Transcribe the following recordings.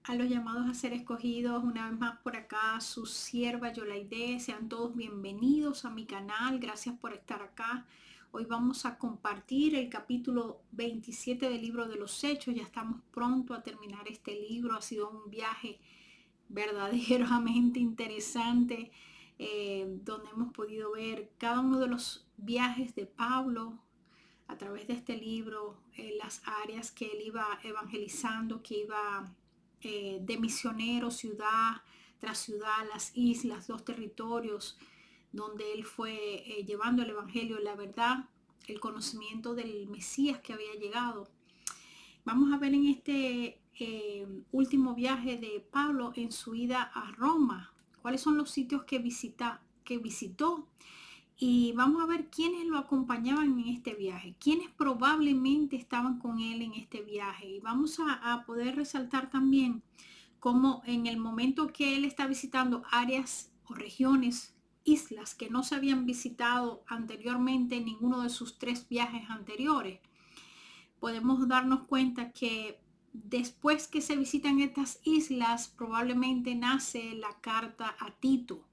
A los llamados a ser escogidos, una vez más por acá, su sierva Yolaide. Sean todos bienvenidos a mi canal. Gracias por estar acá. Hoy vamos a compartir el capítulo 27 del libro de los Hechos. Ya estamos pronto a terminar este libro. Ha sido un viaje verdaderamente interesante, donde hemos podido ver cada uno de los viajes de Pablo a través de este libro, las áreas que él iba evangelizando, que iba de misionero, ciudad tras ciudad, las islas, los territorios donde él fue llevando el evangelio, la verdad, el conocimiento del Mesías que había llegado. Vamos a ver en este último viaje de Pablo en su ida a Roma, cuáles son los sitios que visitó, y vamos a ver quiénes lo acompañaban en este viaje, quiénes probablemente estaban con él en este viaje. Y vamos a poder resaltar también cómo en el momento que él está visitando áreas o regiones, islas que no se habían visitado anteriormente en ninguno de sus 3 viajes anteriores, podemos darnos cuenta que después que se visitan estas islas, probablemente nace la carta a Tito.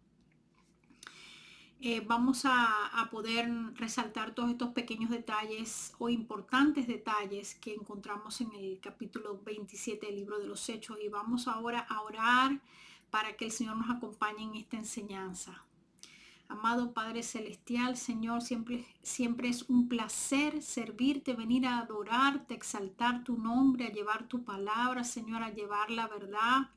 Vamos a poder resaltar todos estos pequeños detalles o importantes detalles que encontramos en el capítulo 27 del libro de los Hechos, y vamos ahora a orar para que el Señor nos acompañe en esta enseñanza. Amado Padre Celestial, Señor, siempre es un placer servirte, venir a adorarte, exaltar tu nombre, a llevar tu palabra, Señor, a llevar la verdad,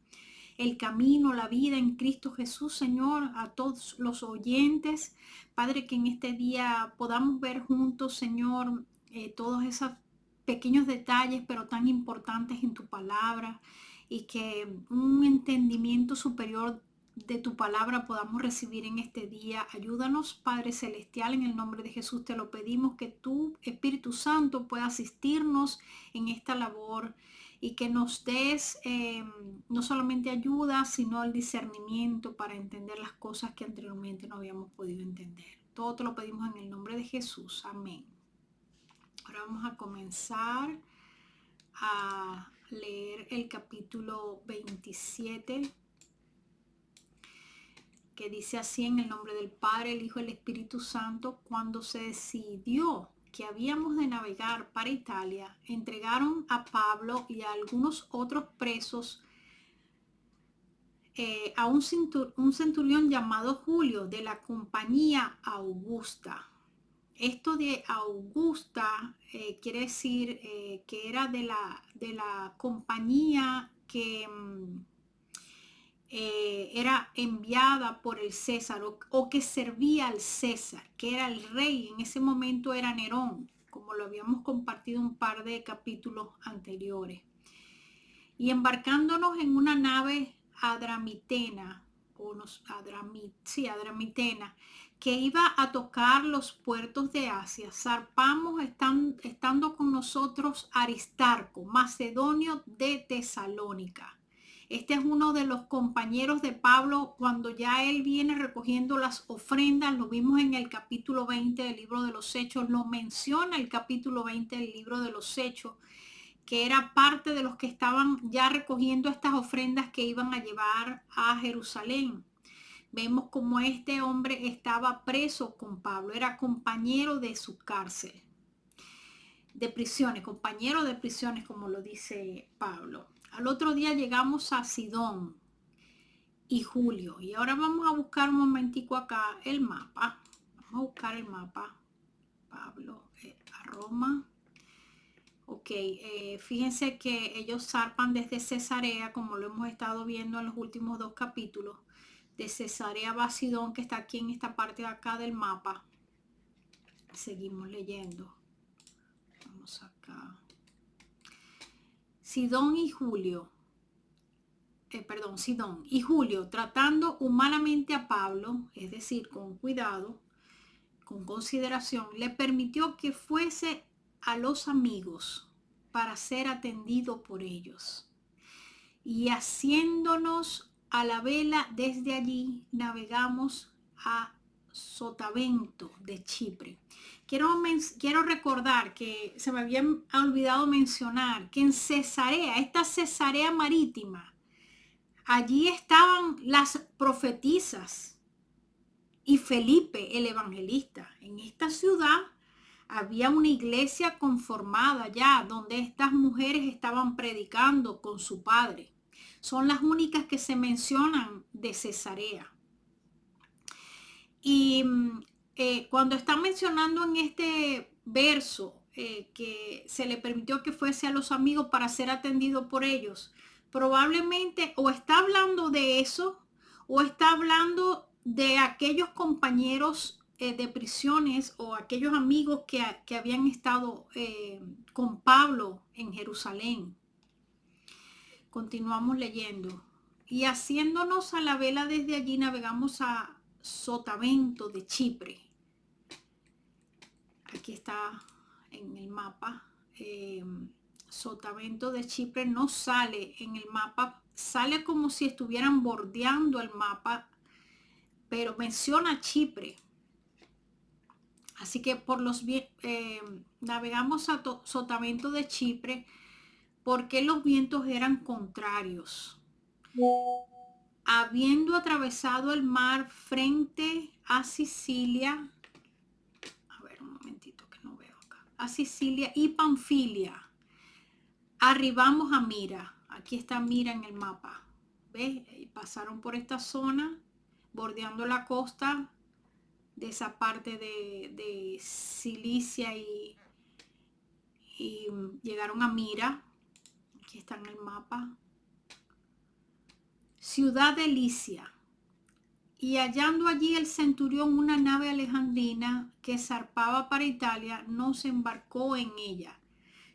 el camino, la vida en Cristo Jesús, Señor, a todos los oyentes. Padre, que en este día podamos ver juntos, Señor, todos esos pequeños detalles, pero tan importantes en tu palabra, y que un entendimiento superior de tu palabra podamos recibir en este día. Ayúdanos, Padre Celestial, en el nombre de Jesús te lo pedimos, que tú, Espíritu Santo, pueda asistirnos en esta labor, y que nos des no solamente ayuda, sino el discernimiento para entender las cosas que anteriormente no habíamos podido entender. Todo te lo pedimos en el nombre de Jesús. Amén. Ahora vamos a comenzar a leer el capítulo 27, que dice así: en el nombre del Padre, el Hijo y el Espíritu Santo. Cuando se decidió que habíamos de navegar para Italia, entregaron a Pablo y a algunos otros presos a un centurión llamado Julio, de la compañía Augusta. Esto de Augusta quiere decir que era de la compañía que era enviada por el César, o que servía al César, que era el rey. En ese momento era Nerón, como lo habíamos compartido un par de capítulos anteriores. Y embarcándonos en una nave adramitena, adramitena, que iba a tocar los puertos de Asia, zarpamos estando con nosotros Aristarco, macedonio de Tesalónica. Este es uno de los compañeros de Pablo cuando ya él viene recogiendo las ofrendas. Lo vimos en el capítulo 20 del libro de los Hechos, lo menciona el capítulo 20 del libro de los Hechos, que era parte de los que estaban ya recogiendo estas ofrendas que iban a llevar a Jerusalén. Vemos como este hombre estaba preso con Pablo, era compañero de su cárcel, de prisiones, compañero de prisiones, como lo dice Pablo. Al otro día llegamos a Sidón y Julio. Y ahora vamos a buscar un momentico acá el mapa. Vamos a buscar el mapa. Pablo a Roma. Ok, fíjense que ellos zarpan desde Cesarea, como lo hemos estado viendo en los últimos 2 capítulos. De Cesarea va a Sidón, que está aquí en esta parte de acá del mapa. Seguimos leyendo. Vamos acá. Sidón y Julio. Sidón y Julio, tratando humanamente a Pablo, es decir, con cuidado, con consideración, le permitió que fuese a los amigos para ser atendido por ellos. Y haciéndonos a la vela desde allí, navegamos a Sotavento de Chipre. Quiero recordar que se me había olvidado mencionar que en Cesarea, esta Cesarea marítima, Allí estaban las profetisas y Felipe el evangelista. En esta ciudad había una iglesia conformada ya, donde estas mujeres estaban predicando con su padre. Son las únicas que se mencionan de Cesarea. Y cuando están mencionando en este verso que se le permitió que fuese a los amigos para ser atendido por ellos, probablemente o está hablando de eso o está hablando de aquellos compañeros de prisiones o aquellos amigos que habían estado con Pablo en Jerusalén. Continuamos leyendo. Y haciéndonos a la vela desde allí navegamos a Sotavento de Chipre. Aquí está en el mapa. Sotavento de Chipre no sale en el mapa, sale como si estuvieran bordeando el mapa, pero menciona Chipre. Así que navegamos a Sotavento de Chipre porque los vientos eran contrarios. Habiendo atravesado el mar frente a Sicilia, a ver un momentito que no veo acá, a Sicilia y Panfilia, arribamos a Mira. Aquí está Mira en el mapa, ¿ves? Pasaron por esta zona, bordeando la costa de esa parte de Cilicia y llegaron a Mira. Aquí está en el mapa. Ciudad de Licia. Y hallando allí el centurión una nave alejandrina que zarpaba para Italia, no se embarcó en ella.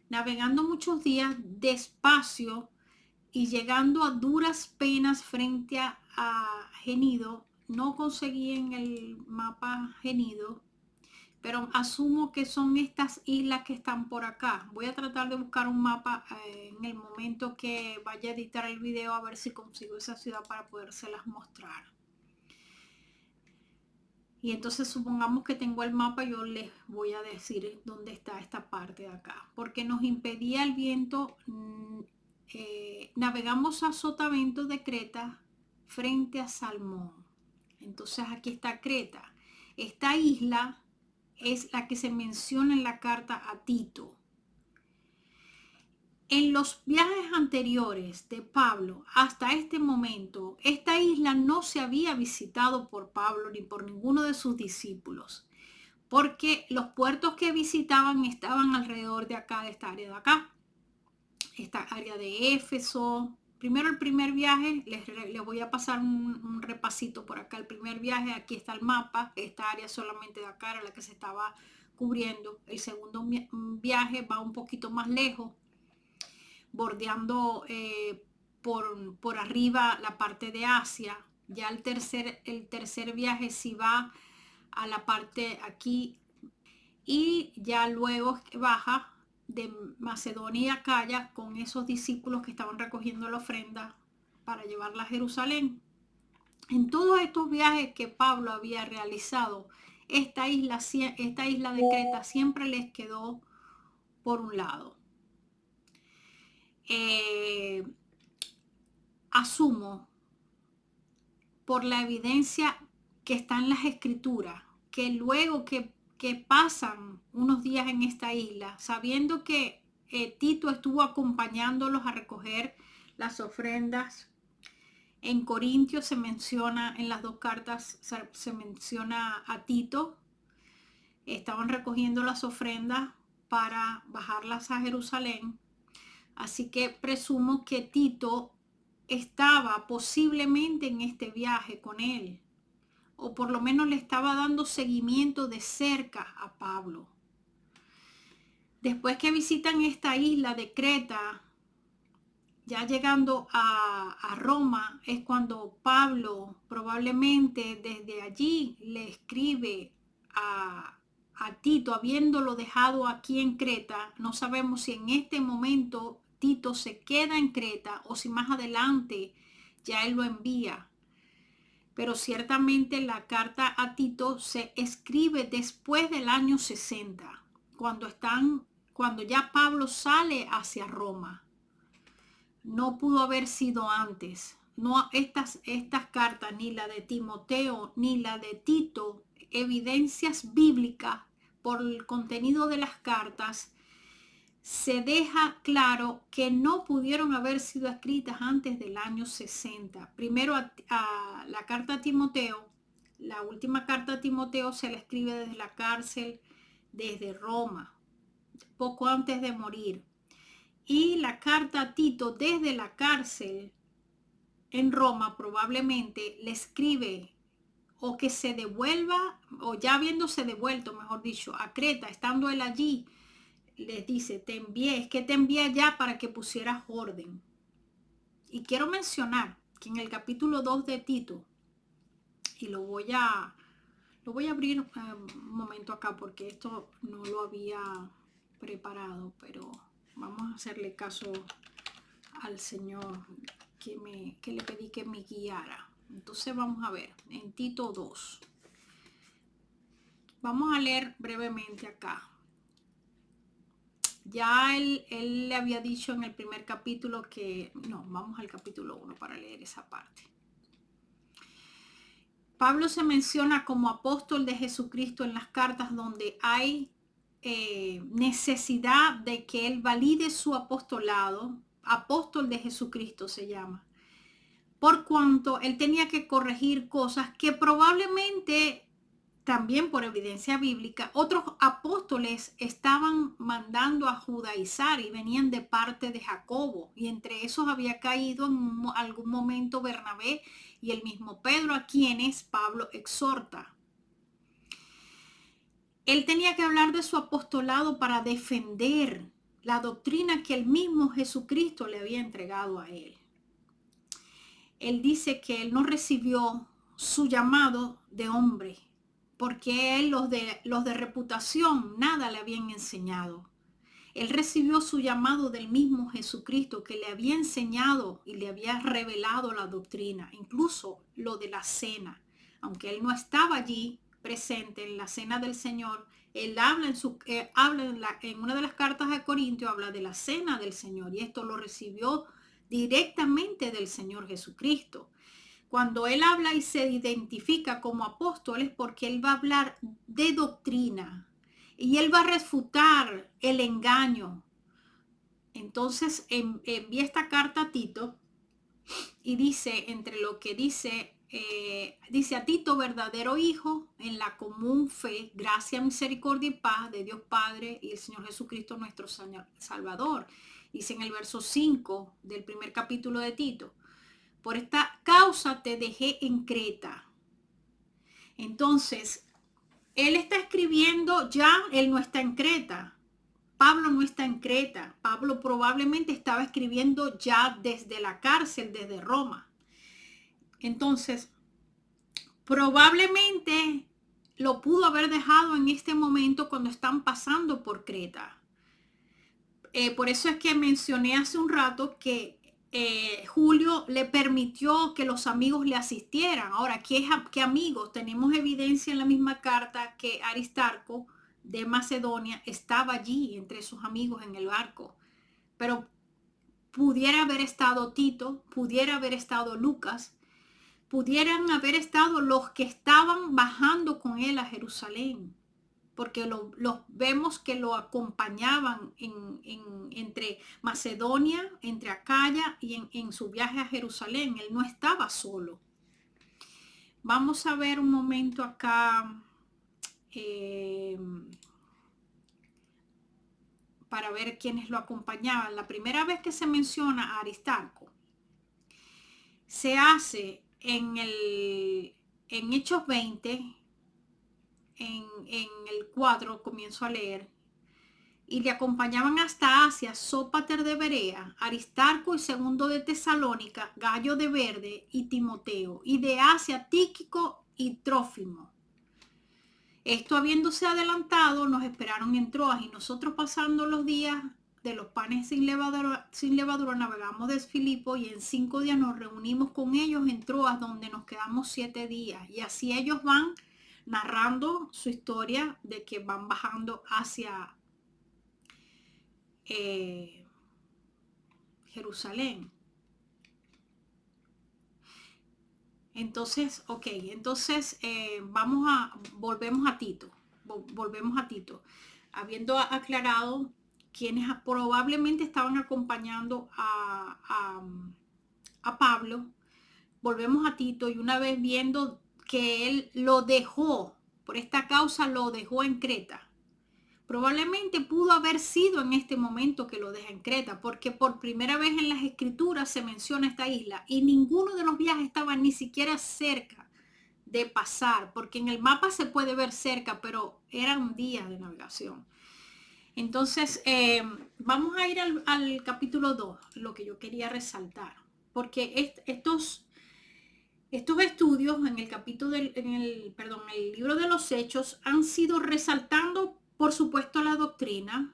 Navegando muchos días despacio y llegando a duras penas frente a Genido, no conseguí en el mapa Genido, pero asumo que son estas islas que están por acá. Voy a tratar de buscar un mapa en el momento que vaya a editar el video, a ver si consigo esa ciudad para podérselas mostrar. Y entonces supongamos que tengo el mapa, yo les voy a decir dónde está esta parte de acá. Porque nos impedía el viento, navegamos a Sotavento de Creta frente a Salmón. Entonces aquí está Creta. Esta isla es la que se menciona en la carta a Tito. En los viajes anteriores de Pablo hasta este momento, esta isla no se había visitado por Pablo ni por ninguno de sus discípulos, porque los puertos que visitaban estaban alrededor de acá, de esta área de acá, esta área de Éfeso. Primero el primer viaje, les voy a pasar un repasito por acá. El primer viaje, aquí está el mapa, esta área solamente de acá era la que se estaba cubriendo. El segundo viaje va un poquito más lejos, bordeando por arriba la parte de Asia. Ya el tercer viaje sí va a la parte aquí y ya luego baja de Macedonia y Acaya con esos discípulos que estaban recogiendo la ofrenda para llevarla a Jerusalén. En todos estos viajes que Pablo había realizado, esta isla de Creta siempre les quedó por un lado. Asumo por la evidencia que está en las escrituras que luego que pasan unos días en esta isla, sabiendo que Tito estuvo acompañándolos a recoger las ofrendas. En Corintios se menciona, en las dos cartas se menciona a Tito. Estaban recogiendo las ofrendas para bajarlas a Jerusalén. Así que presumo que Tito estaba posiblemente en este viaje con él, o por lo menos le estaba dando seguimiento de cerca a Pablo. Después que visitan esta isla de Creta, ya llegando a Roma, es cuando Pablo probablemente desde allí le escribe a Tito, habiéndolo dejado aquí en Creta. No sabemos si en este momento Tito se queda en Creta o si más adelante ya él lo envía. Pero ciertamente la carta a Tito se escribe después del año 60, cuando ya Pablo sale hacia Roma. No pudo haber sido antes. no estas cartas, ni la de Timoteo, ni la de Tito, evidencias bíblicas por el contenido de las cartas, se deja claro que no pudieron haber sido escritas antes del año 60. Primero a la carta a Timoteo, la última carta a Timoteo se la escribe desde la cárcel, desde Roma, poco antes de morir. Y la carta a Tito desde la cárcel en Roma probablemente le escribe o que se devuelva, o ya habiéndose devuelto, mejor dicho, a Creta, estando él allí, les dice, es que te envié allá para que pusieras orden. Y quiero mencionar que en el capítulo 2 de Tito, y lo voy a abrir un momento acá porque esto no lo había preparado, pero vamos a hacerle caso al Señor que le pedí que me guiara. Entonces vamos a ver, en Tito 2. Vamos a leer brevemente acá. Ya él le había dicho en el primer capítulo que... No, vamos al capítulo 1 para leer esa parte. Pablo se menciona como apóstol de Jesucristo en las cartas donde hay necesidad de que él valide su apostolado. Apóstol de Jesucristo se llama. Por cuanto él tenía que corregir cosas que probablemente, también por evidencia bíblica, otros apóstoles estaban mandando a judaizar y venían de parte de Jacobo. Y entre esos había caído en algún momento Bernabé y el mismo Pedro, a quienes Pablo exhorta. Él tenía que hablar de su apostolado para defender la doctrina que el mismo Jesucristo le había entregado a él. Él dice que él no recibió su llamado de hombre, porque él los de reputación nada le habían enseñado. Él recibió su llamado del mismo Jesucristo, que le había enseñado y le había revelado la doctrina, incluso lo de la cena. Aunque él no estaba allí presente en la cena del Señor, él habla en una de las cartas a Corintios, habla de la cena del Señor, y esto lo recibió directamente del Señor Jesucristo. Cuando él habla y se identifica como apóstol es porque él va a hablar de doctrina y él va a refutar el engaño. Entonces envía esta carta a Tito y dice, entre lo que dice, dice a Tito, verdadero hijo, en la común fe, gracia, misericordia y paz de Dios Padre y el Señor Jesucristo nuestro Señor Salvador. Dice en el verso 5 del primer capítulo de Tito, por esta causa te dejé en Creta. Entonces, él está escribiendo ya, él no está en Creta. Pablo no está en Creta. Pablo probablemente estaba escribiendo ya desde la cárcel, desde Roma. Entonces, probablemente lo pudo haber dejado en este momento cuando están pasando por Creta. Por eso es que mencioné hace un rato que Julio le permitió que los amigos le asistieran. Ahora, ¿qué amigos? Tenemos evidencia en la misma carta que Aristarco de Macedonia estaba allí entre sus amigos en el barco. Pero pudiera haber estado Tito, pudiera haber estado Lucas, pudieran haber estado los que estaban bajando con él a Jerusalén, porque los vemos que lo acompañaban entre Macedonia, entre Acaya y en su viaje a Jerusalén. Él no estaba solo. Vamos a ver un momento acá para ver quiénes lo acompañaban. La primera vez que se menciona a Aristarco se hace en Hechos 20, en el 4 comienzo a leer, y le acompañaban hasta Asia Sópater de Berea, Aristarco y Segundo de Tesalónica, Gallo de Verde y Timoteo, y de Asia Tíquico y Trófimo. Esto habiéndose adelantado, nos esperaron en Troas, y nosotros pasando los días de los panes sin levadura navegamos de Filipo, y en 5 días nos reunimos con ellos en Troas, donde nos quedamos 7 días. Y así ellos van narrando su historia de que van bajando hacia Jerusalén. Entonces, ok, entonces volvemos a Tito, habiendo aclarado quienes probablemente estaban acompañando a Pablo. Volvemos a Tito y una vez viendo que él lo dejó, por esta causa lo dejó en Creta. Probablemente pudo haber sido en este momento que lo deja en Creta, porque por primera vez en las escrituras se menciona esta isla y ninguno de los viajes estaba ni siquiera cerca de pasar, porque en el mapa se puede ver cerca, pero eran días de navegación. Entonces, vamos a ir al capítulo 2, lo que yo quería resaltar, porque estos estudios en el libro de los Hechos han sido resaltando, por supuesto, la doctrina,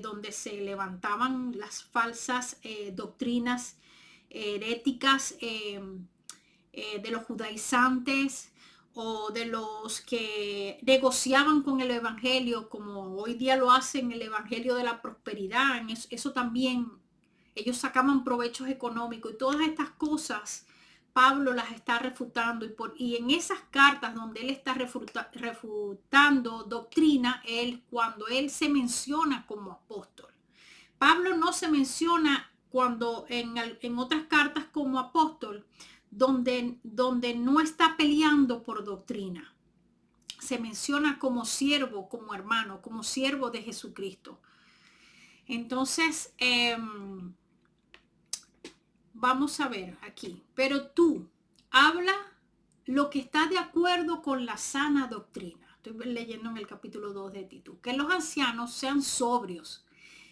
donde se levantaban las falsas doctrinas heréticas de los judaizantes o de los que negociaban con el evangelio, como hoy día lo hacen el evangelio de la prosperidad. Eso también, ellos sacaban provechos económicos y todas estas cosas Pablo las está refutando, y en esas cartas donde él está refutando doctrina, cuando él se menciona como apóstol. Pablo no se menciona cuando en otras cartas como apóstol, donde no está peleando por doctrina. Se menciona como siervo, como hermano, como siervo de Jesucristo. Entonces, vamos a ver aquí. Pero tú, habla lo que está de acuerdo con la sana doctrina. Estoy leyendo en el capítulo 2 de Tito. Que los ancianos sean sobrios,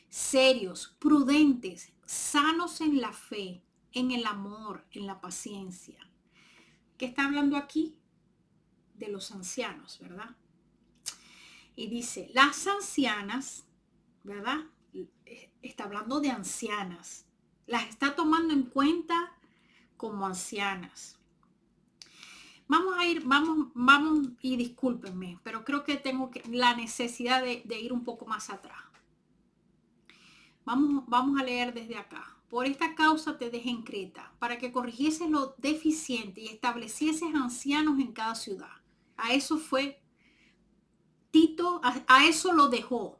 serios, prudentes, sanos en la fe, en el amor, en la paciencia. ¿Qué está hablando aquí? De los ancianos, ¿verdad? Y dice, las ancianas, ¿verdad? Está hablando de ancianas. Las está tomando en cuenta como ancianas. Vamos, y discúlpenme, pero creo que tengo la necesidad de ir un poco más atrás. Vamos a leer desde acá. Por esta causa te dejé en Creta, para que corrigieses lo deficiente y establecieses ancianos en cada ciudad. A eso fue Tito, a eso lo dejó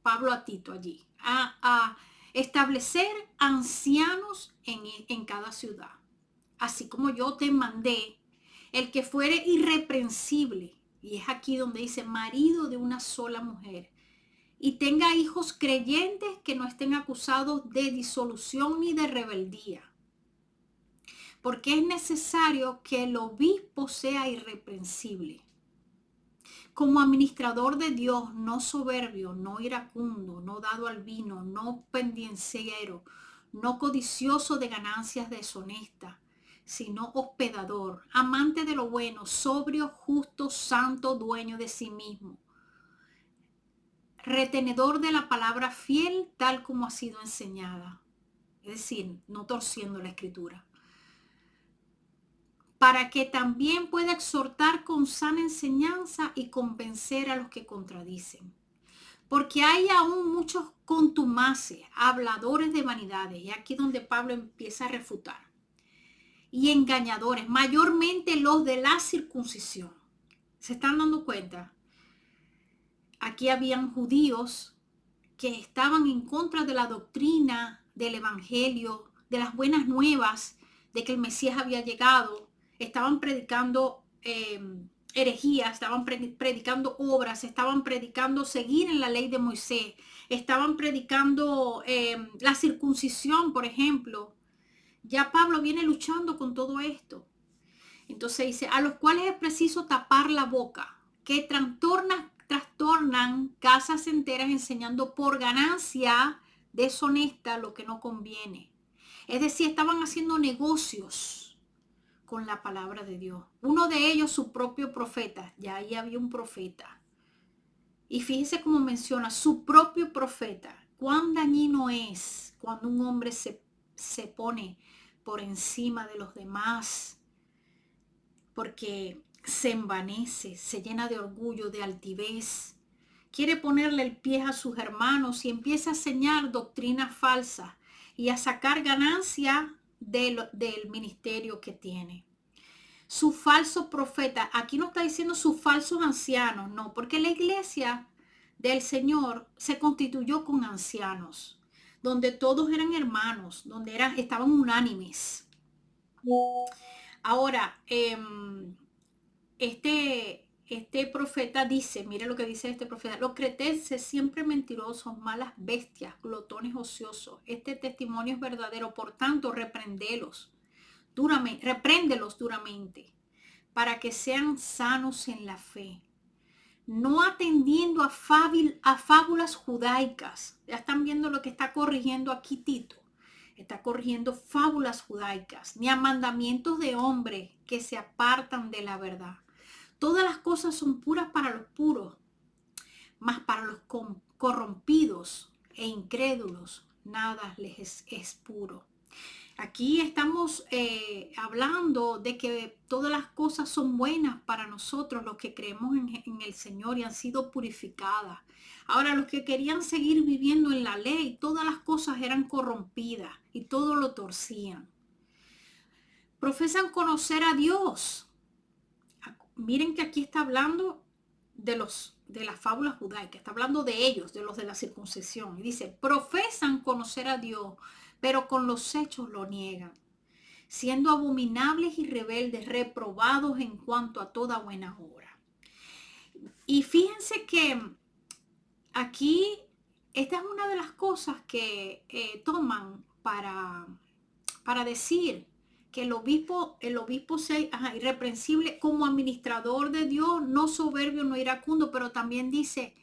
Pablo a Tito allí, a establecer ancianos en cada ciudad. Así como yo te mandé, el que fuere irreprensible, y es aquí donde dice marido de una sola mujer, y tenga hijos creyentes que no estén acusados de disolución ni de rebeldía. Porque es necesario que el obispo sea irreprensible, como administrador de Dios, no soberbio, no iracundo, no dado al vino, no pendenciero, no codicioso de ganancias deshonestas, sino hospedador, amante de lo bueno, sobrio, justo, santo, dueño de sí mismo, retenedor de la palabra, fiel tal como ha sido enseñada, es decir, no torciendo la escritura, para que también pueda exhortar con sana enseñanza y convencer a los que contradicen. Porque hay aún muchos contumaces, habladores de vanidades, y aquí donde Pablo empieza a refutar, y engañadores, mayormente los de la circuncisión. ¿Se están dando cuenta? Aquí habían judíos que estaban en contra de la doctrina del evangelio, de las buenas nuevas, de que el Mesías había llegado. Estaban predicando herejías, estaban predicando obras, estaban predicando seguir en la ley de Moisés, estaban predicando la circuncisión, por ejemplo. Ya Pablo viene luchando con todo esto. Entonces dice, a los cuales es preciso tapar la boca, que trastornan casas enteras enseñando por ganancia deshonesta lo que no conviene. Es decir, estaban haciendo negocios con la palabra de Dios. Uno de ellos, su propio profeta. Ya ahí había un profeta. Y fíjese cómo menciona su propio profeta. Cuán dañino es cuando un hombre se pone por encima de los demás, porque se envanece, se llena de orgullo, de altivez, quiere ponerle el pie a sus hermanos y empieza a enseñar doctrinas falsas y a sacar ganancia del ministerio que tiene. Su falso profeta. Aquí no está diciendo sus falsos ancianos, no, porque la iglesia del Señor se constituyó con ancianos, donde todos eran hermanos, donde estaban unánimes. Ahora, este profeta dice, mire lo que dice este profeta: los cretenses siempre mentirosos, malas bestias, glotones ociosos. Este testimonio es verdadero, por tanto, repréndelos duramente, para que sean sanos en la fe, no atendiendo a fábulas judaicas. Ya están viendo lo que está corrigiendo aquí Tito. Está corrigiendo fábulas judaicas, ni a mandamientos de hombres que se apartan de la verdad. Todas las cosas son puras para los puros, mas para los corrompidos e incrédulos nada les es puro. Aquí estamos hablando de que todas las cosas son buenas para nosotros, los que creemos en el Señor y han sido purificadas. Ahora, los que querían seguir viviendo en la ley, todas las cosas eran corrompidas y todo lo torcían. Profesan conocer a Dios. Miren que aquí está hablando de las fábulas judaicas, está hablando de ellos, de los de la circuncisión. Y dice, profesan conocer a Dios, pero con los hechos lo niegan, siendo abominables y rebeldes, reprobados en cuanto a toda buena obra. Y fíjense que aquí esta es una de las cosas que toman para decir que el obispo sea irreprensible como administrador de Dios, no soberbio, no iracundo, pero también dice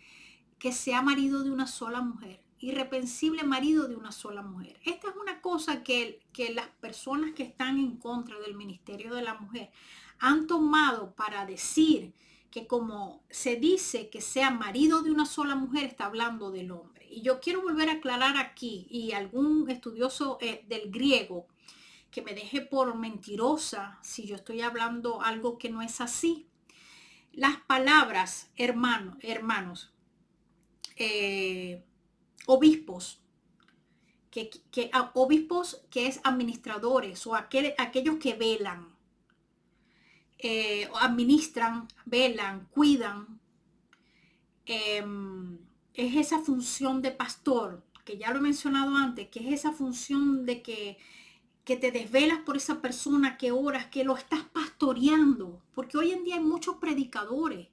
que sea marido de una sola mujer, irreprensible marido de una sola mujer. Esta es una cosa que las personas que están en contra del ministerio de la mujer han tomado para decir que como se dice que sea marido de una sola mujer, está hablando del hombre. Y yo quiero volver a aclarar aquí, y algún estudioso del griego que me deje por mentirosa si yo estoy hablando algo que no es así. Las palabras hermanos, obispos, obispos que es administradores o aquellos que velan, administran, velan, cuidan, es esa función de pastor, que ya lo he mencionado antes, que es esa función de que te desvelas por esa persona, que oras, que lo estás pastoreando, porque hoy en día hay muchos predicadores,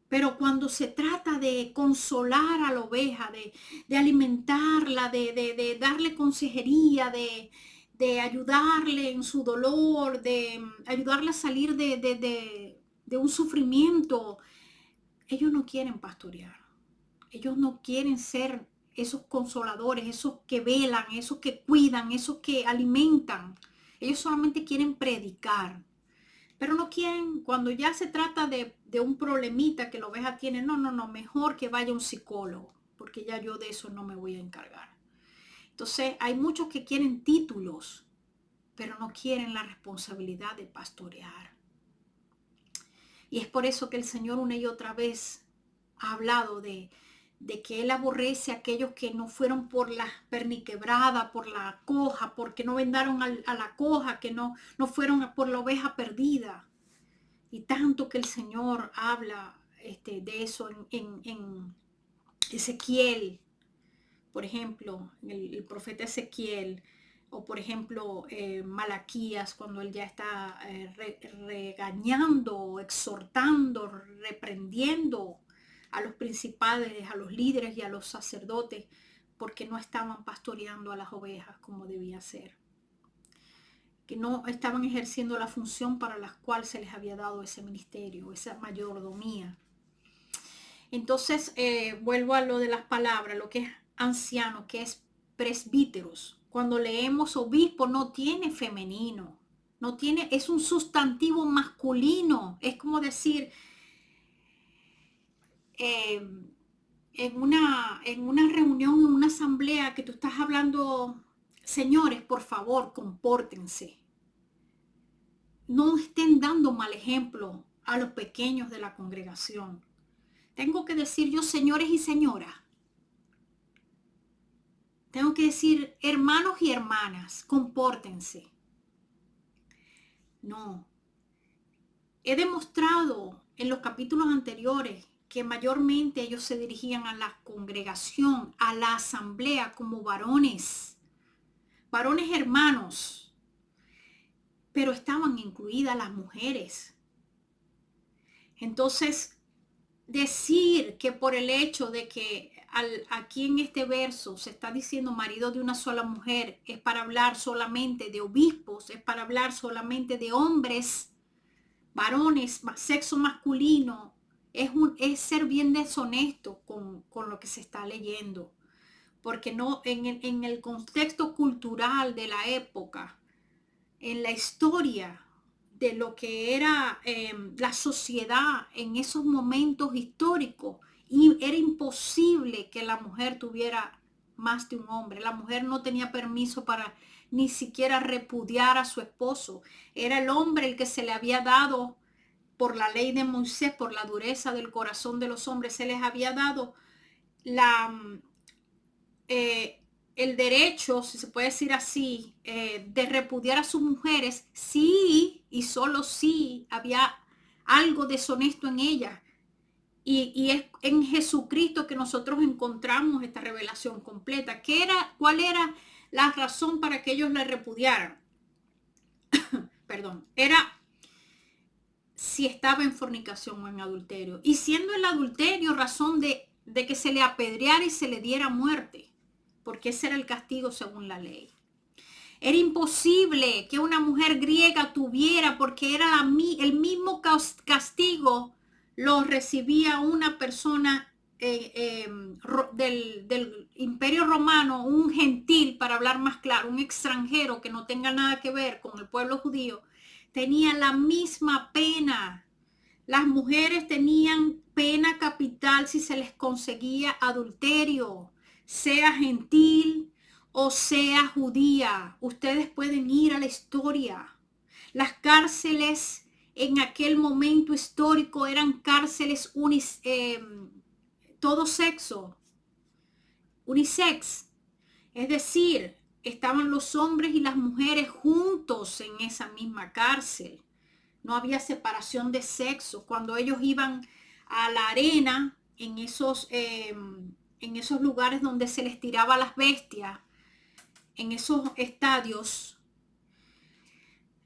pero cuando se trata de consolar a la oveja, de alimentarla, de darle consejería, de ayudarle en su dolor, de ayudarle a salir de un sufrimiento, ellos no quieren pastorear. Ellos no quieren ser esos consoladores, esos que velan, esos que cuidan, esos que alimentan. Ellos solamente quieren predicar. Pero no quieren, cuando ya se trata de un problemita que la oveja tiene, no, mejor que vaya un psicólogo, porque ya yo de eso no me voy a encargar. Entonces, hay muchos que quieren títulos, pero no quieren la responsabilidad de pastorear. Y es por eso que el Señor una y otra vez ha hablado de que Él aborrece a aquellos que no fueron por la perniquebrada, por la coja, porque no vendaron a la coja, que no fueron por la oveja perdida. Y tanto que el Señor habla de eso en Ezequiel, por ejemplo, el profeta Ezequiel, o por ejemplo Malaquías, cuando él ya está regañando, exhortando, reprendiendo a los principales, a los líderes y a los sacerdotes, porque no estaban pastoreando a las ovejas como debía ser, que no estaban ejerciendo la función para la cual se les había dado ese ministerio, esa mayordomía. Entonces, vuelvo a lo de las palabras, lo que es anciano, que es presbíteros. Cuando leemos obispo, no tiene femenino, no tiene, es un sustantivo masculino. Es como decir, en una reunión, en una asamblea, que tú estás hablando, señores, por favor, compórtense. No estén dando mal ejemplo a los pequeños de la congregación. Tengo que decir yo señores y señoras. Tengo que decir hermanos y hermanas, compórtense. No, He demostrado en los capítulos anteriores que mayormente ellos se dirigían a la congregación, a la asamblea como varones, varones hermanos, pero estaban incluidas las mujeres. Entonces, decir que por el hecho de que aquí en este verso se está diciendo marido de una sola mujer, es para hablar solamente de obispos, es para hablar solamente de hombres, varones, sexo masculino, es ser bien deshonesto con lo que se está leyendo, porque no en el contexto cultural de la época, en la historia de lo que era la sociedad en esos momentos históricos, y era imposible que la mujer tuviera más de un hombre. La mujer no tenía permiso para ni siquiera repudiar a su esposo. Era el hombre el que se le había dado por la ley de Moisés, por la dureza del corazón de los hombres, se les había dado la el derecho, si se puede decir así, de repudiar a sus mujeres, sí y solo si había algo deshonesto en ellas. Y es en Jesucristo que nosotros encontramos esta revelación completa. ¿Cuál era la razón para que ellos la repudiaran? Perdón, era si estaba en fornicación o en adulterio. Y siendo el adulterio razón de que se le apedreara y se le diera muerte, porque ese era el castigo según la ley. Era imposible que una mujer griega tuviera, porque era el mismo castigo lo recibía una persona del Imperio Romano, un gentil, para hablar más claro, un extranjero que no tenga nada que ver con el pueblo judío, tenía la misma pena. Las mujeres tenían pena capital si se les conseguía adulterio, sea gentil o sea judía. Ustedes pueden ir a la historia. Las cárceles en aquel momento histórico eran cárceles todo sexo, unisex. Es decir, estaban los hombres y las mujeres juntos en esa misma cárcel. No había separación de sexo. Cuando ellos iban a la arena, en esos lugares donde se les tiraba a las bestias, en esos estadios,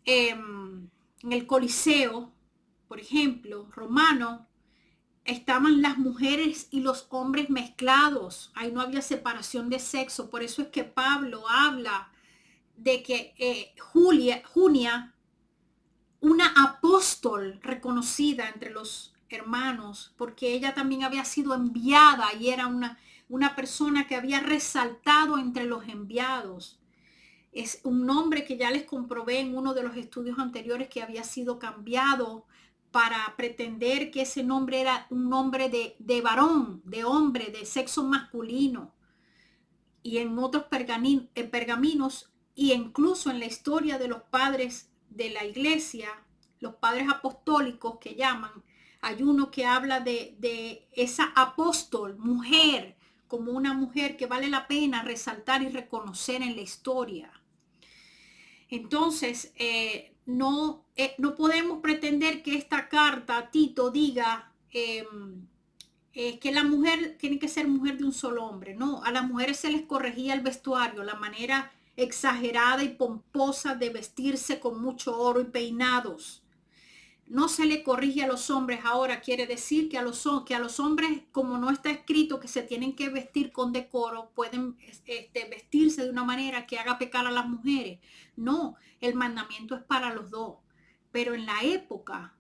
en el Coliseo, por ejemplo, romano, estaban las mujeres y los hombres mezclados. Ahí no había separación de sexo. Por eso es que Pablo habla de que Junia, una apóstol reconocida entre los hermanos, porque ella también había sido enviada y era una persona que había resaltado entre los enviados. Es un nombre que ya les comprobé en uno de los estudios anteriores, que había sido cambiado para pretender que ese nombre era un nombre de varón, de hombre, de sexo masculino. Y en otros pergaminos, y incluso en la historia de los padres de la iglesia, los padres apostólicos que llaman, hay uno que habla de esa apóstol, mujer, como una mujer que vale la pena resaltar y reconocer en la historia. Entonces, no podemos pretender que esta carta a Tito diga que la mujer tiene que ser mujer de un solo hombre. No, a las mujeres se les corregía el vestuario, la manera exagerada y pomposa de vestirse con mucho oro y peinados. No se le corrige a los hombres. Ahora quiere decir que a los hombres, como no está escrito que se tienen que vestir con decoro, pueden vestirse de una manera que haga pecar a las mujeres. No, el mandamiento es para los dos. Pero en la época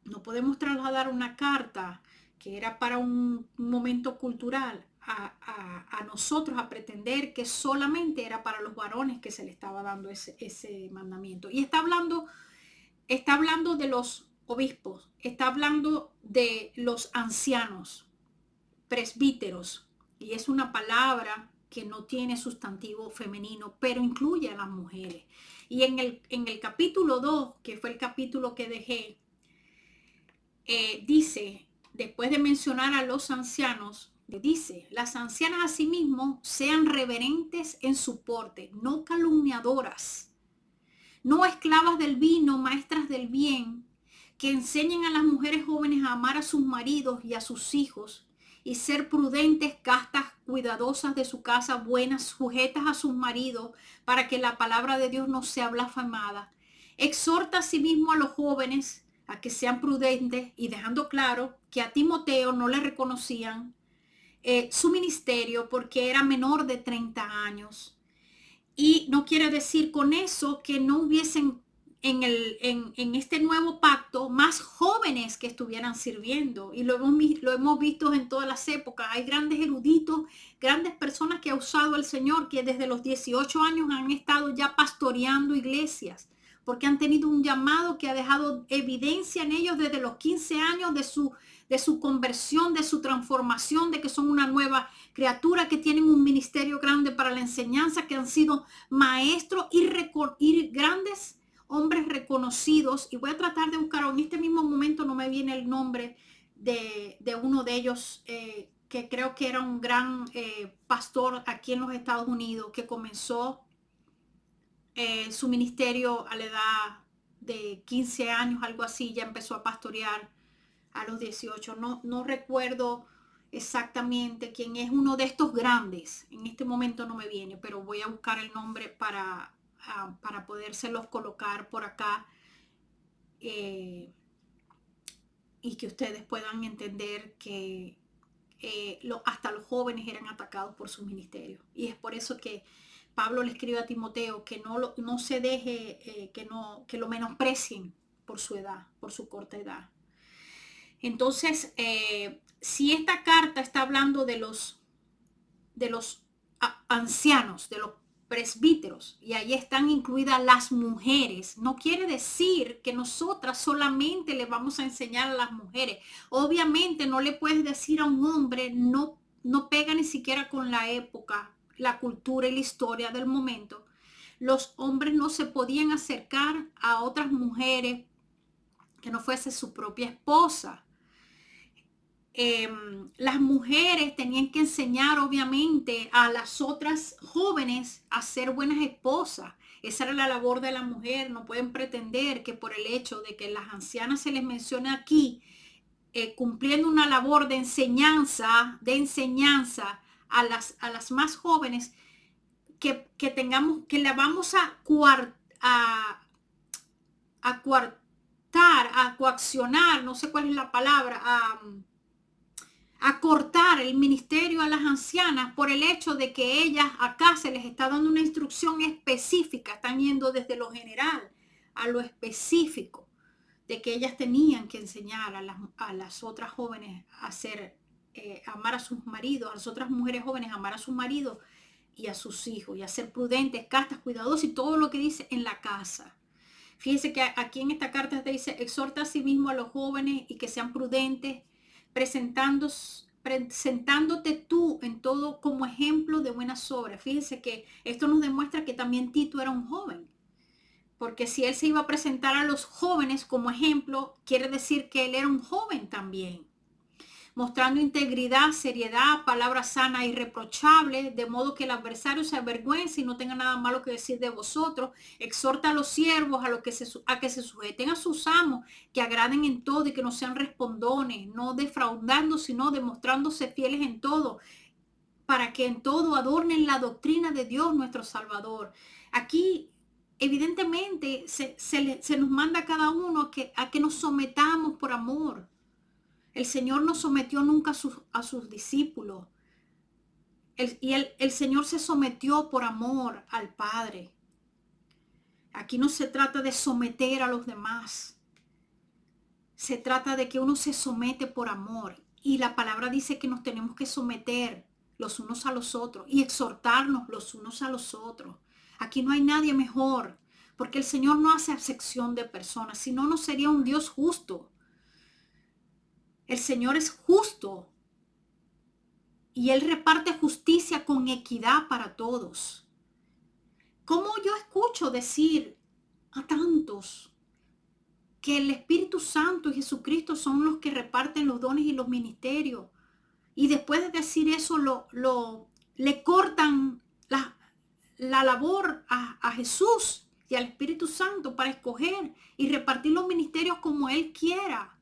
no podemos trasladar una carta que era para un momento cultural a nosotros a pretender que solamente era para los varones que se le estaba dando ese mandamiento. Y está hablando de los obispos, está hablando de los ancianos, presbíteros, y es una palabra que no tiene sustantivo femenino, pero incluye a las mujeres. Y en el capítulo 2, que fue el capítulo que dejé, dice, después de mencionar a los ancianos, dice, las ancianas asimismo sean reverentes en su porte, no calumniadoras, no esclavas del vino, maestras del bien, que enseñen a las mujeres jóvenes a amar a sus maridos y a sus hijos y ser prudentes, castas, cuidadosas de su casa, buenas, sujetas a sus maridos, para que la palabra de Dios no sea blasfemada. Exhorta asimismo a los jóvenes a que sean prudentes, y dejando claro que a Timoteo no le reconocían su ministerio porque era menor de 30 años. Y no quiere decir con eso que no hubiesen en este nuevo pacto más jóvenes que estuvieran sirviendo. Y lo hemos visto en todas las épocas. Hay grandes eruditos, grandes personas que ha usado el Señor, que desde los 18 años han estado ya pastoreando iglesias, porque han tenido un llamado que ha dejado evidencia en ellos desde los 15 años de su conversión, de su transformación, de que son una nueva criatura, que tienen un ministerio grande para la enseñanza, que han sido maestros y grandes hombres reconocidos. Y voy a tratar de buscar, en este mismo momento no me viene el nombre de uno de ellos, que creo que era un gran pastor aquí en los Estados Unidos, que comenzó su ministerio a la edad de 15 años, algo así, ya empezó a pastorear a los 18. No recuerdo exactamente quién es uno de estos grandes. En este momento no me viene, pero voy a buscar el nombre para podérselos colocar por acá, y que ustedes puedan entender que hasta los jóvenes eran atacados por su ministerio. Y es por eso que Pablo le escribe a Timoteo que no se deje, que lo menosprecien por su edad, por su corta edad. Entonces, si esta carta está hablando de los ancianos, de los presbíteros, y ahí están incluidas las mujeres, no quiere decir que nosotras solamente le vamos a enseñar a las mujeres. Obviamente no le puedes decir a un hombre, no pega ni siquiera con la época, la cultura y la historia del momento. Los hombres no se podían acercar a otras mujeres que no fuese su propia esposa. Las mujeres tenían que enseñar obviamente a las otras jóvenes a ser buenas esposas. Esa era la labor de la mujer. No pueden pretender que por el hecho de que las ancianas se les menciona aquí, cumpliendo una labor de enseñanza a las más jóvenes, que la vamos a coartar, a coaccionar, no sé cuál es la palabra, a cortar el ministerio a las ancianas por el hecho de que ellas acá se les está dando una instrucción específica, están yendo desde lo general a lo específico, de que ellas tenían que enseñar a las otras jóvenes a amar a sus maridos, a las otras mujeres jóvenes a amar a sus maridos y a sus hijos, y a ser prudentes, castas, cuidadosas, y todo lo que dice en la casa. Fíjense que aquí en esta carta te dice: exhorta a sí mismo a los jóvenes y que sean prudentes, presentándote tú en todo como ejemplo de buenas obras. Fíjense que esto nos demuestra que también Tito era un joven, porque si él se iba a presentar a los jóvenes como ejemplo, quiere decir que él era un joven también, mostrando integridad, seriedad, palabra sana e irreprochable, de modo que el adversario se avergüence y no tenga nada malo que decir de vosotros. Exhorta a los siervos a que se sujeten a sus amos, que agraden en todo y que no sean respondones, no defraudando, sino demostrándose fieles en todo, para que en todo adornen la doctrina de Dios nuestro Salvador. Aquí evidentemente se nos manda a cada uno a que nos sometamos por amor. El Señor no sometió nunca a sus discípulos. El Señor se sometió por amor al Padre. Aquí no se trata de someter a los demás. Se trata de que uno se somete por amor. Y la palabra dice que nos tenemos que someter los unos a los otros y exhortarnos los unos a los otros. Aquí no hay nadie mejor, porque el Señor no hace acepción de personas, si no, no sería un Dios justo. El Señor es justo y Él reparte justicia con equidad para todos. ¿Cómo yo escucho decir a tantos que el Espíritu Santo y Jesucristo son los que reparten los dones y los ministerios? Y después de decir eso le cortan la labor a Jesús, y al Espíritu Santo para escoger y repartir los ministerios como Él quiera.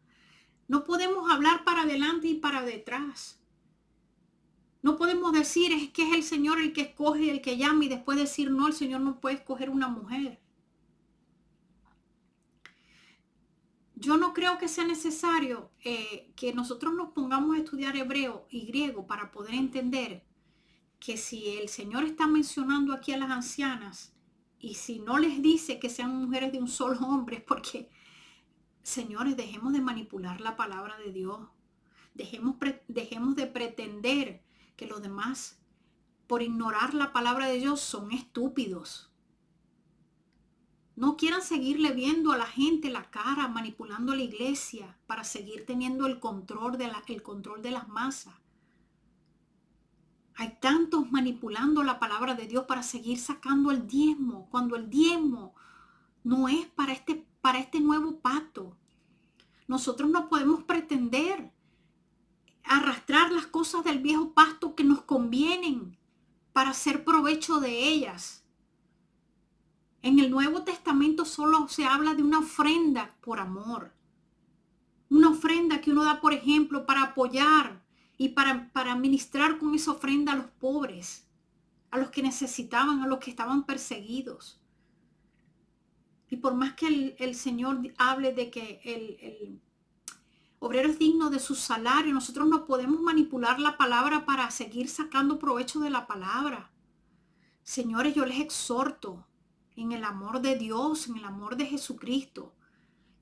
No podemos hablar para adelante y para detrás. No podemos decir es que es el Señor el que escoge, el que llama y después decir no, el Señor no puede escoger una mujer. Yo no creo que sea necesario que nosotros nos pongamos a estudiar hebreo y griego para poder entender que si el Señor está mencionando aquí a las ancianas y si no les dice que sean mujeres de un solo hombre, es porque, señores, dejemos de manipular la palabra de Dios. Dejemos de pretender que los demás, por ignorar la palabra de Dios, son estúpidos. No quieran seguirle viendo a la gente la cara, manipulando a la iglesia para seguir teniendo el control de las masas. Hay tantos manipulando la palabra de Dios para seguir sacando el diezmo, cuando el diezmo no es para este nuevo pacto. Nosotros no podemos pretender arrastrar las cosas del viejo pacto que nos convienen para hacer provecho de ellas. En el Nuevo Testamento solo se habla de una ofrenda por amor. Una ofrenda que uno da, por ejemplo, para apoyar y para ministrar con esa ofrenda a los pobres, a los que necesitaban, a los que estaban perseguidos. Y por más que el Señor hable de que el obrero es digno de su salario, nosotros no podemos manipular la palabra para seguir sacando provecho de la palabra. Señores, yo les exhorto en el amor de Dios, en el amor de Jesucristo,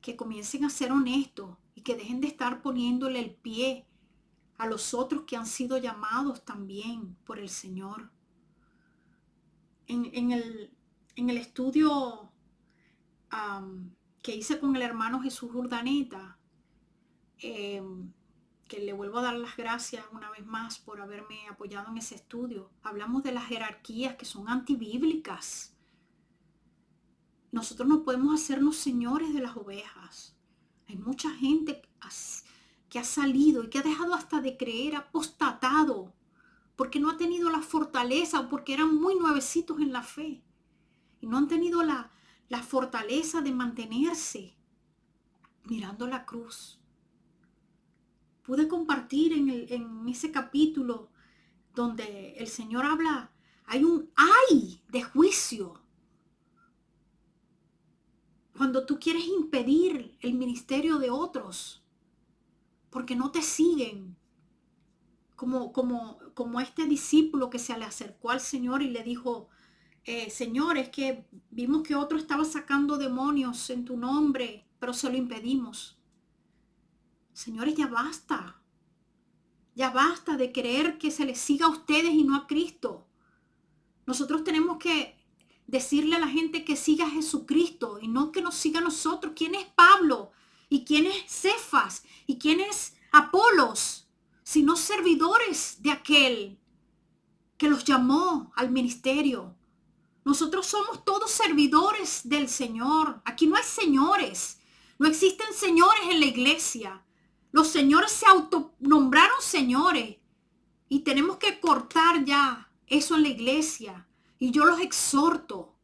que comiencen a ser honestos y que dejen de estar poniéndole el pie a los otros que han sido llamados también por el Señor. En el estudio que hice con el hermano Jesús Urdaneta, que le vuelvo a dar las gracias una vez más por haberme apoyado en ese estudio, hablamos de las jerarquías que son antibíblicas. Nosotros no podemos hacernos señores de las ovejas. Hay mucha gente que ha salido y que ha dejado hasta de creer, apostatado, porque no ha tenido la fortaleza o porque eran muy nuevecitos en la fe y no han tenido la fortaleza de mantenerse mirando la cruz. Pude compartir en ese capítulo donde el Señor habla, hay un ay de juicio. Cuando tú quieres impedir el ministerio de otros, porque no te siguen, como este discípulo que se le acercó al Señor y le dijo, Señor, es que vimos que otro estaba sacando demonios en tu nombre, pero se lo impedimos. Señores, ya basta. Ya basta de creer que se les siga a ustedes y no a Cristo. Nosotros tenemos que decirle a la gente que siga a Jesucristo y no que nos siga a nosotros. ¿Quién es Pablo? ¿Y quién es Cefas? ¿Y quién es Apolos? Sino servidores de aquel que los llamó al ministerio. Nosotros somos todos servidores del Señor. Aquí no hay señores. No existen señores en la iglesia. Los señores se autonombraron señores. Y tenemos que cortar ya eso en la iglesia. Y yo los exhorto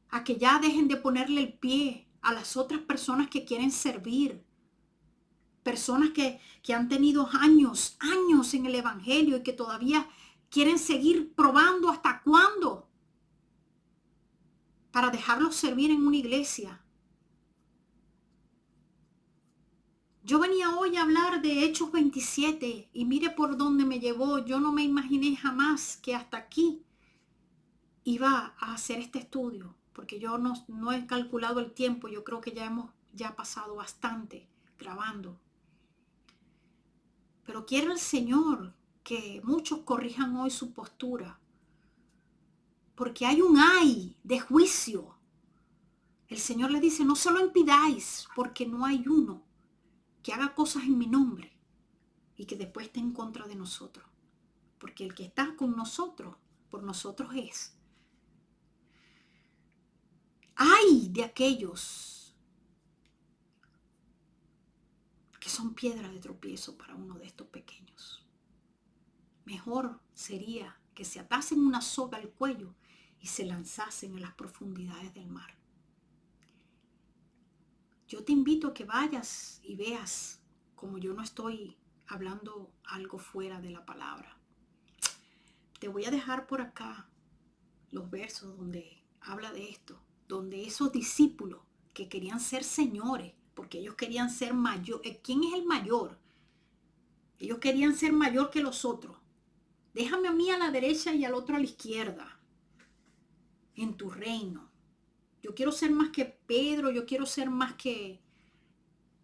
a que ya dejen de ponerle el pie a las otras personas que quieren servir. Personas que han tenido años en el evangelio y que todavía quieren seguir probando hasta cuándo para dejarlos servir en una iglesia. Yo venía hoy a hablar de Hechos 27 y mire por dónde me llevó. Yo no me imaginé jamás que hasta aquí iba a hacer este estudio, porque yo no he calculado el tiempo. Yo creo que ya hemos pasado bastante grabando. Pero quiere el Señor que muchos corrijan hoy su postura, porque hay un ay de juicio. El Señor le dice, no se lo impidáis, porque no hay uno que haga cosas en mi nombre y que después esté en contra de nosotros. Porque el que está con nosotros, por nosotros es. ¡Ay de aquellos que son piedra de tropiezo para uno de estos pequeños! Mejor sería que se atasen una soga al cuello y se lanzasen en las profundidades del mar. Yo te invito a que vayas y veas, como yo no estoy hablando algo fuera de la palabra. Te voy a dejar por acá los versos donde habla de esto, donde esos discípulos que querían ser señores, porque ellos querían ser mayor. ¿Quién es el mayor? Ellos querían ser mayor que los otros. Déjame a mí a la derecha y al otro a la izquierda, en tu reino. Yo quiero ser más que Pedro, yo quiero ser más que...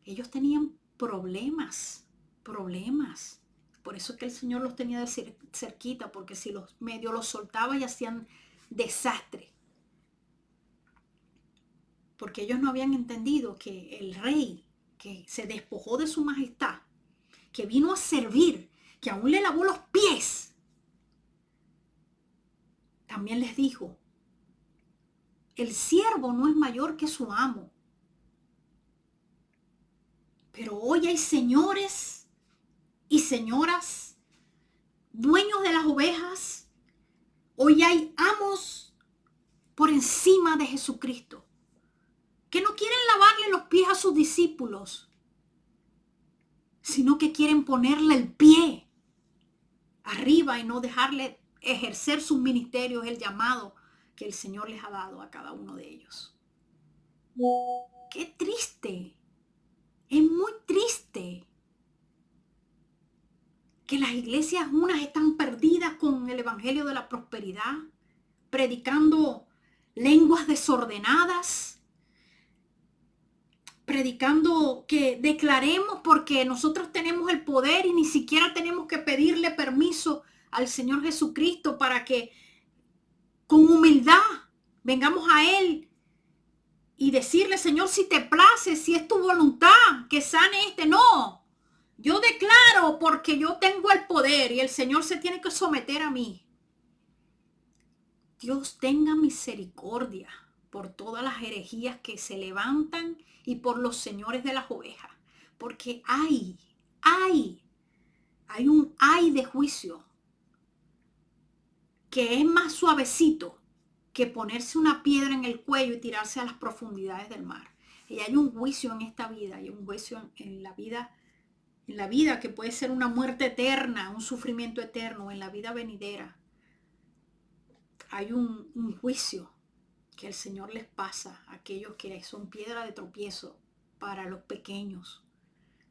Ellos tenían problemas. Por eso es que el Señor los tenía de cerquita, porque si los medio los soltaba y hacían desastre. Porque ellos no habían entendido que el rey, que se despojó de su majestad, que vino a servir, que aún le lavó los pies, también les dijo, el siervo no es mayor que su amo. Pero hoy hay señores y señoras, dueños de las ovejas. Hoy hay amos por encima de Jesucristo, que no quieren lavarle los pies a sus discípulos, sino que quieren ponerle el pie arriba y no dejarle ejercer sus ministerios, el llamado que el Señor les ha dado a cada uno de ellos. ¡Qué triste! Es muy triste que las iglesias unas están perdidas con el evangelio de la prosperidad, predicando lenguas desordenadas, predicando que declaremos porque nosotros tenemos el poder y ni siquiera tenemos que pedirle permiso al Señor Jesucristo para que con humildad vengamos a Él y decirle, Señor, si te place, si es tu voluntad, que sane este. No, yo declaro porque yo tengo el poder y el Señor se tiene que someter a mí. Dios tenga misericordia por todas las herejías que se levantan y por los señores de las ovejas. Porque hay un ay de juicio que es más suavecito que ponerse una piedra en el cuello y tirarse a las profundidades del mar. Y hay un juicio en esta vida, hay un juicio en la vida que puede ser una muerte eterna, un sufrimiento eterno, en la vida venidera. Hay un juicio que el Señor les pasa a aquellos que son piedra de tropiezo para los pequeños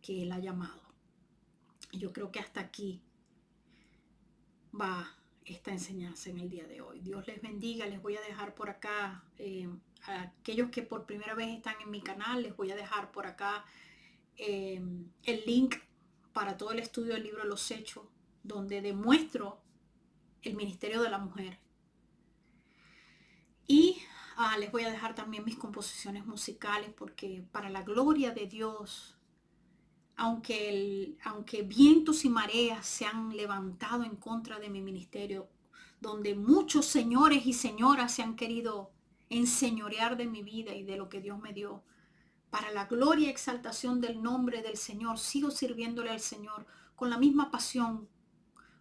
que Él ha llamado. Yo creo que hasta aquí va esta enseñanza en el día de hoy. Dios les bendiga. Les voy a dejar por acá, a aquellos que por primera vez están en mi canal, les voy a dejar por acá el link para todo el estudio del libro de los Hechos, donde demuestro el ministerio de la mujer. Y les voy a dejar también mis composiciones musicales, porque para la gloria de Dios, aunque vientos y mareas se han levantado en contra de mi ministerio, donde muchos señores y señoras se han querido enseñorear de mi vida y de lo que Dios me dio, para la gloria y exaltación del nombre del Señor, sigo sirviéndole al Señor con la misma pasión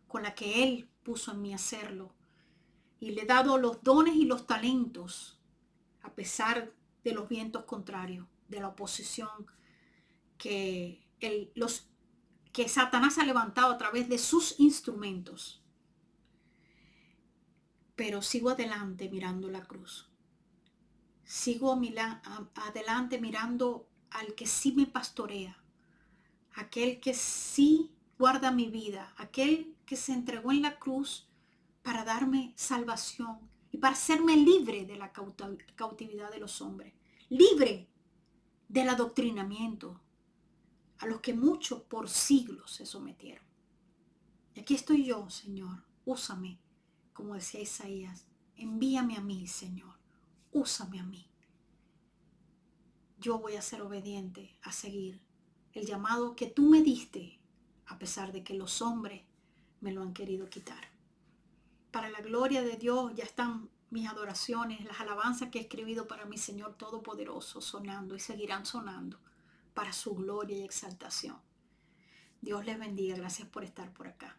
con la que Él puso en mí hacerlo. Y le he dado los dones y los talentos a pesar de los vientos contrarios, de la oposición que Satanás ha levantado a través de sus instrumentos. Pero sigo adelante mirando la cruz. Sigo adelante mirando al que sí me pastorea, aquel que sí guarda mi vida, aquel que se entregó en la cruz para darme salvación y para hacerme libre de la cautividad de los hombres, libre del adoctrinamiento a los que muchos por siglos se sometieron. Y aquí estoy yo, Señor, úsame, como decía Isaías, envíame a mí, Señor, úsame a mí. Yo voy a ser obediente, a seguir el llamado que tú me diste, a pesar de que los hombres me lo han querido quitar. Para la gloria de Dios ya están mis adoraciones, las alabanzas que he escrito para mi Señor Todopoderoso sonando y seguirán sonando para su gloria y exaltación. Dios les bendiga. Gracias por estar por acá.